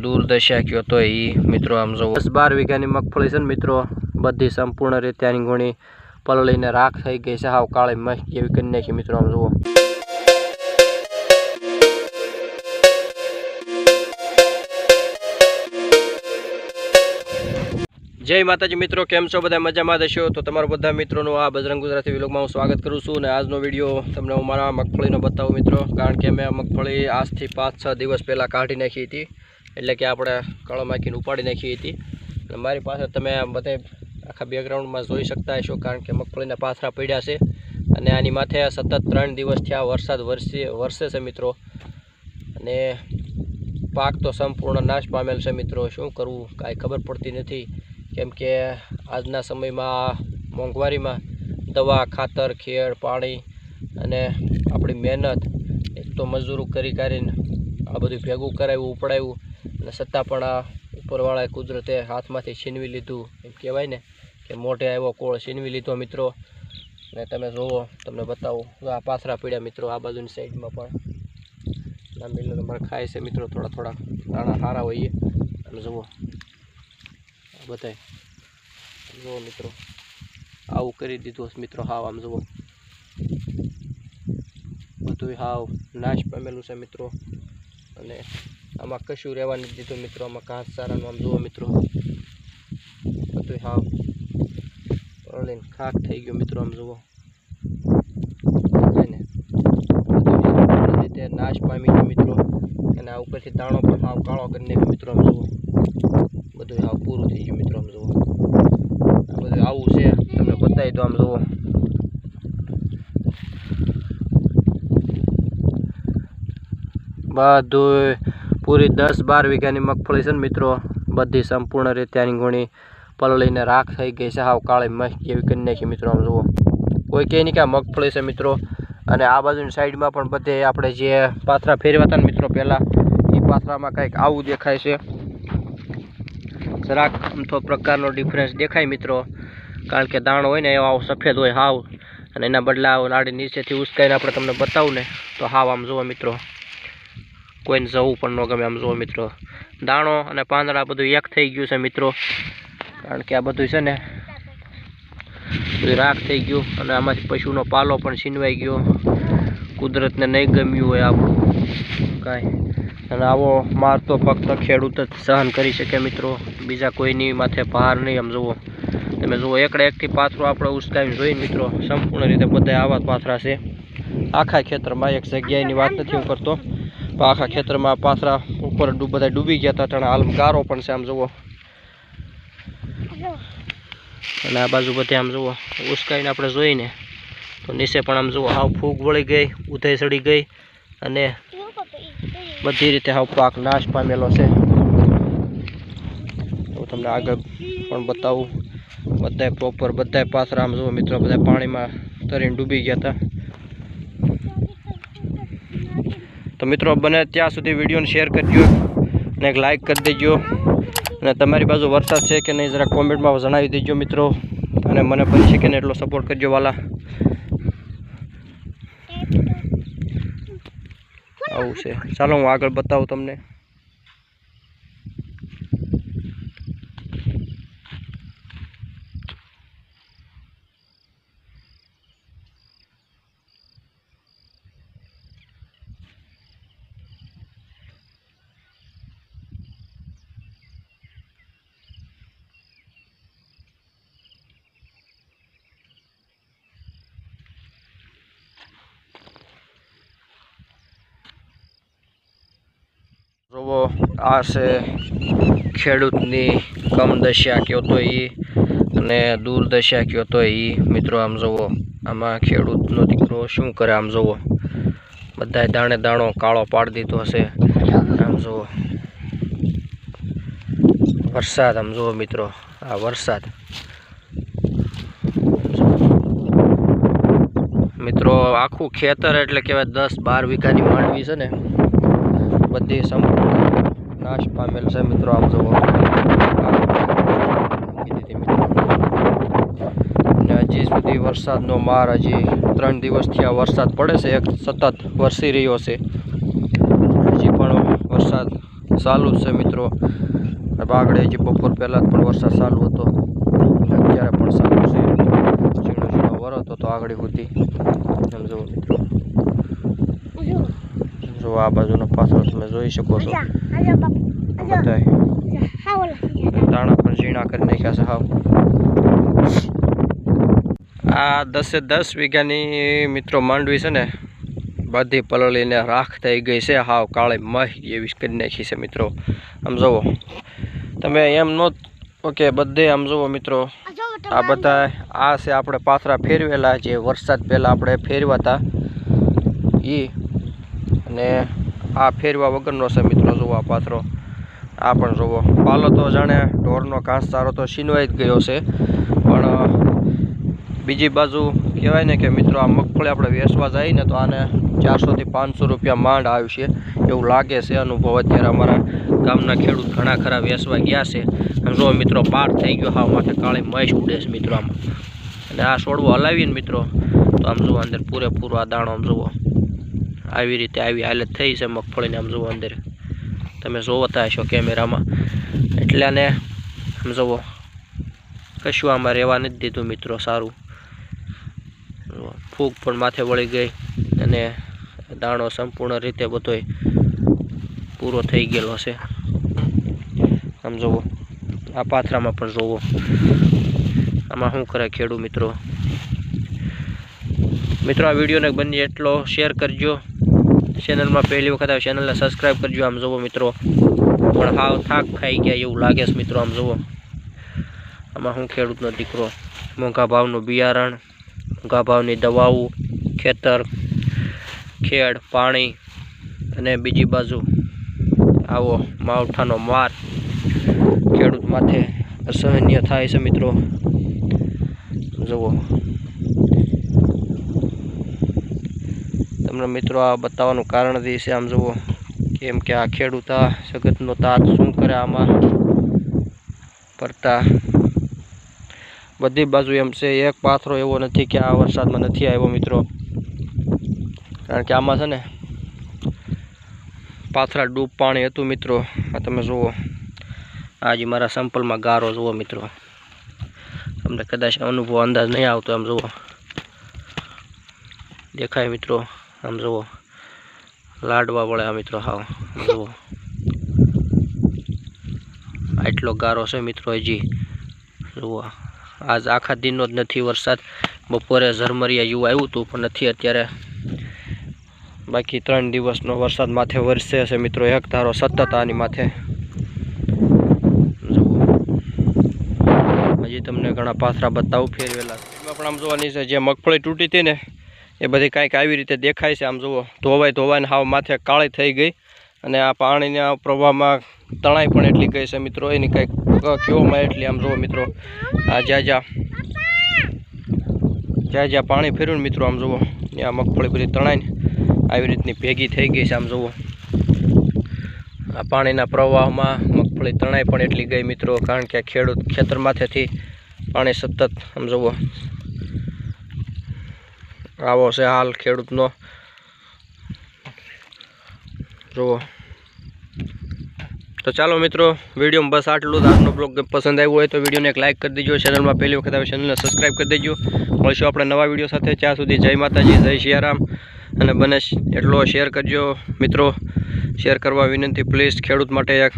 દૂરદશા કયો તો એ મિત્રો આમ જો 10-12 વીઘાની મગફળી છે ને મિત્રો, બધી સંપૂર્ણ રીતે આની ઘણી પલળીને રાખ થઈ ગઈ છે, હાવ કાળી મસ્ત જેવી કરી નાખી મિત્રો આમ જુઓ। जय माताजी मित्रों, केम छो बधा मजामां हशो? तो तमारा बधा मित्रों आ बजरंग गुजराती व्लॉगमां हूँ स्वागत करूँ छूं। ने आजनो विडियो तमने हूँ मारा मगफळीनो बतावुं मित्रों, कारण के मैं मगफળી આજથી 5-6 દિવસ पहला काढी नाखी हती, एटले के आपणे कळमाखीने उपाड़ी नाखी हती। अने मारी पासे तमे बधे आखा बेकग्राउंडमां जोई शकता हशो, कारण के मगफळीना पाथरा पड्या छे अने आनी माथे सतत 3 દિવસ थया वरसाद वरसे छे मित्रों। अने पाक तो संपूर्ण नाश पामेल छे मित्रों। शुं करवुं कांई खबर पड़ती नथी, केम के आजना समय में मोंघवारी में दवा खातर खेड़ पाणी अने अपनी मेहनत एक तो मजूर करी आ बधुं भेगुं कराव्युं उपड़ाव्युं अने छतां पण आ उपरवाळाए कुदरते हाथमांथी छीनवी लीधुं। एम कहेवाय ने के मोढे आव्यो कोळ छीनवी लीधो मित्रों। अने तमे जोवो, तमने बतावुं आ पाथरा पड्या मित्रों। आ बाजुनी साइडमां पण लांबी लंबी खाय छे मित्रों, थोड़ा थोड़ा दाणा हारा होईए। अने जोवो बताए जो मित्रों आव करी दीधुं मित्रों, हाव आम जुओ बधुं हाव नाश पामेलुं छे मित्रों। अने आमां कशुं रहेवा नथी दीधुं मित्रों। आमां घासचारानुं आम जुओ मित्रों, बधुं हाव पलळीने खाक थई गयुं मित्रों। आम जुओ ने बधुं रीते नाश पामी गयुं मित्रों। अने आ उपरथी दाणो पण हाव काळो करी नाख्यो मित्रों। आम जुओ बधुं हाव पूरुं थई गयुं मित्रों। आम जुओ बधुं आवुं छे, तमने बतावी दो। आम जुओ बधुं पूरी 10-12 वीघानी मगफળી छे मित्रों, बधी संपूर्ण रीते आनी घणी पलळीने राख थई गई छे, हाव काળી मस्त जेवी करी नाखी मित्रों। आम जुओ कोई कहे नहीं कि आ मगफળી छे मित्रों। अने आ बाजुनी साइडमां पण बधे आपणे जे पाथरा फेरव्या हता मित्रों पहेला, ए पाथरामां कंईक आवुं देखाय छे। जराक अमथो प्रकारनो डिफरन्स देखाय मित्रों, कारण के दाणो होय ने एवो सफेद होय हाव, अने एना बदला लाड़ी नीचेथी उचकाईने आपणे तमने बतावुं ने तो हाव आम जुओ मित्रों, कोईने जवुं पण न गमे। आम जुओ मित्रों दाणो अने પાંદડા बधुं एक थई गयुं छे मित्रों, कारण के आ बधुं छे ने बधुं राख थई गयुं अने आमांथी पशुनो पालो पण छीनवाई गयो। कुदरतने नहीं गम्युं होय आपणुं कांई, अने आवो मार तो फक्त खेडूत ज सहन करी शके मित्रों, बीजा कोईनी माथे भार नहीं। आम जुओ तमे जुओ एकड़े एकथी पाथरो आपणे उचकाईने जोईए मित्रों, संपूर्ण रीते बधा आवा पाथरा छे। आखा खेतरमां एक जग्याएनी वात नथी हुं करतो, पण आखा खेतरमां पाथरा उपर बधा डूबी गया था। पण हाल गारो पण छे। आम जुओ अने आ बाजु बधे आम जुओ उचकाईने आपणे जोईए ने तो नीचे पण आम जुओ हाव फूग वळी गई, उधई चढ़ी गई अने बधी रीते हाव पाक नाश पामेलो छे। तो तमने आगळ पण बतावुं, बधाय प्रोपर बधाय पाथरा आम जुओ मित्रों बधा पाणीमां तरीने डूबी गया था। तो मित्रों बने त्यां सुधी विडियोने शेर करजो ने एक लाइक कर देजो, अने तमारी बाजु वरसाद छे के नहीं जरा कॉमेंटमां जणावी देजो मित्रों, अने मने बनी शके एटलो सपोर्ट करजो वाला। आवुं छे, चालो हूँ आगळ बतावुं तमने। જોવો આ છે ખેડૂતની કમદશા કયો તો એ અને દુર્દશા કયો તો એ મિત્રો। આમ જોવો આમાં ખેડૂતનો દીકરો શું કરે, આમ જોવો બધાય દાણે દાણો કાળો પાડી દીધો હશે। આમ જોવો વરસાદ, આમ જોવો મિત્રો આ વરસાદ મિત્રો આખું ખેતર એટલે કહેવાય 10-12 વીઘાની માંડવી છે ને, बधी संपूर्ण नाश पामेल छे मित्रों। आम जुओ हजी सुधी वरसादनो मार हजी 3 દિવસ थया वरसाद पड़े छे, एक सतत वरसी रह्यो छे। हजी पण वरसाद ચાલુ જ છે મિત્રો. આગળ હજી બપોર પહેલાં પણ વરસાદ ચાલુ હતો, અત્યારે પણ ચાલુ છે. ઝીણો ઝીણો વરો તો આગળ સુધી. એમ જુઓ મિત્રો, જો આ બાજુનો પાથરો તમે જોઈ શકો છો. બધા દાણા પણ ઝીણા કરી નાખ્યા છે હાવ. આ 10 વીઘાની મિત્રો માંડવી છે ને, બધી પલળીને રાખ થઈ ગઈ છે, હાવ કાળી મહ એવી કરી નાખી છે મિત્રો. આમ જુઓ તમે, એમ નો ઓકે બધે આમ જુઓ મિત્રો. આ બધા આ છે આપણે પાથરા ફેરવેલા, જે વરસાદ પહેલાં આપણે ફેરવા હતા એ, અને આ ફેરવા વગરનો છે મિત્રો. જુઓ આ પાથરો, આ પણ જુઓ. પાલો તો જાણે ઢોરનો ઘાસચારો તો છીનવાઈ જ ગયો છે, પણ બીજી બાજુ કહેવાય ને કે મિત્રો, આ મગફળી આપણે વેચવા જઈએ ને તો આને 400 થી 500 રૂપિયા માંડ આવશે એવું લાગે છે. અનુભવ અત્યારે અમારા ગામના ખેડૂત ઘણા ખરા વેચવા ગયા છે. આમ જુઓ મિત્રો, પાર થઈ ગયો, હાવ માથે કાળી મહીસ ઉડે છે મિત્રો આમાં. અને આ છોડવો હલાવીએ ને મિત્રો તો આમ જુઓ અંદર પૂરેપૂરો આ દાણો આમ જુઓ આવી રીતે આવી હાલત થઈ છે મગફળીને. આમ જુઓ અંદર તમે જોતા હશો કેમેરામાં. એટલે આને આમ જુઓ કશું આમાં રહેવા નથી દીધું મિત્રો. સારું ફૂગ પણ માથે વળી ગઈ અને દાણો સંપૂર્ણ રીતે બધોય પૂરો થઈ ગયેલો છે. આમ જુઓ આ પાથરામાં પણ જુઓ. આમાં શું કરે ખેડૂત મિત્રો. આ વિડીયોને બને એટલો શેર કરજો. ચેનલમાં પહેલી વખત આવે ચેનલને સબસ્ક્રાઈબ કરજો. આમ જુઓ મિત્રો, પણ હાવ થાક ખાઈ ગયા એવું લાગે છે મિત્રો. આમ જુઓ આમાં શું ખેડૂતનો દીકરો, મોંઘા ભાવનું બિયારણ, મોંઘા ભાવની દવાઓ, ખેતર, ખેડ, પાણી, અને બીજી બાજુ આવો માવઠાનો માર ખેડૂત માથે અસહનીય થાય છે મિત્રો. જુઓ તમને મિત્રો આ બતાવવાનું કારણ જે છે, આમ જુઓ કેમ કે આ ખેડૂત આ જગતનો તાત શું કરે આમાં પડતા બધી બાજુ એમ છે. એક પાથરો એવો નથી કે આ વરસાદમાં નથી આવ્યો મિત્રો, કારણ કે આમાં છે ને પાથરા ડૂબ પાણી હતું મિત્રો. આ તમે જુઓ, આજે મારા સંપલમાં ગારો જુઓ મિત્રો. તમને કદાચ અનુભવ અંદાજ નહીં આવતો. આમ જુઓ દેખાય મિત્રો. આમ જુઓ લાડવા વળ્યા મિત્રો. હાવ જુઓ આટલો ગારો છે મિત્રો. હજી જુઓ આજ આખા દિનનો જ નથી વરસાદ. બપોરે ઝરમરિયા જેવું આવ્યું હતું પણ નથી અત્યારે. બાકી 3 દિવસનો વરસાદ માથે વરસે છે મિત્રો, એક ધારો સતત આની માથે. જુઓ હજી તમને ઘણા પાથરા બતાવું ફેરવેલા. એમાં પણ આમ જોવાની છે, જે મગફળી તૂટી હતી ને એ બધી કાંઈક આવી રીતે દેખાય છે. આમ જુઓ ધોવાઈને હાવ માથે કાળી થઈ ગઈ, અને આ પાણીના પ્રવાહમાં તણાઈ પણ એટલી ગઈ છે મિત્રો. એની કંઈક કહેવામાં એટલી. આમ જુઓ મિત્રો, આ જ્યાં પાણી ફેર્યું ને મિત્રો, આમ જુઓ ત્યાં મગફળી બધી તણાઈને આવી રીતની ભેગી થઈ ગઈ છે. આમ જુઓ આ પાણીના પ્રવાહમાં મગફળી તણાઈ પણ એટલી ગઈ મિત્રો, કારણ કે ખેડૂત ખેતરમાંથેથી પાણી સતત આમ જુઓ આવો છે હાલ ખેડૂતનો. જુઓ તો ચાલો મિત્રો, વિડીયોમાં બસ આટલું જ. આજનો બ્લોગ પસંદ આવ્યો હોય તો વિડીયોને એક લાઇક કરી દેજો. ચેનલમાં પહેલી વખત આવે ચેનલને સબસ્ક્રાઈબ કરી દેજો. મળીશું આપણે નવા વિડીયો સાથે. ત્યાં સુધી જય માતાજી, જય સિયારામ, અને બને એટલો શેર કરજો મિત્રો. શેર કરવા વિનંતી પ્લીઝ. ખેડૂત માટે એક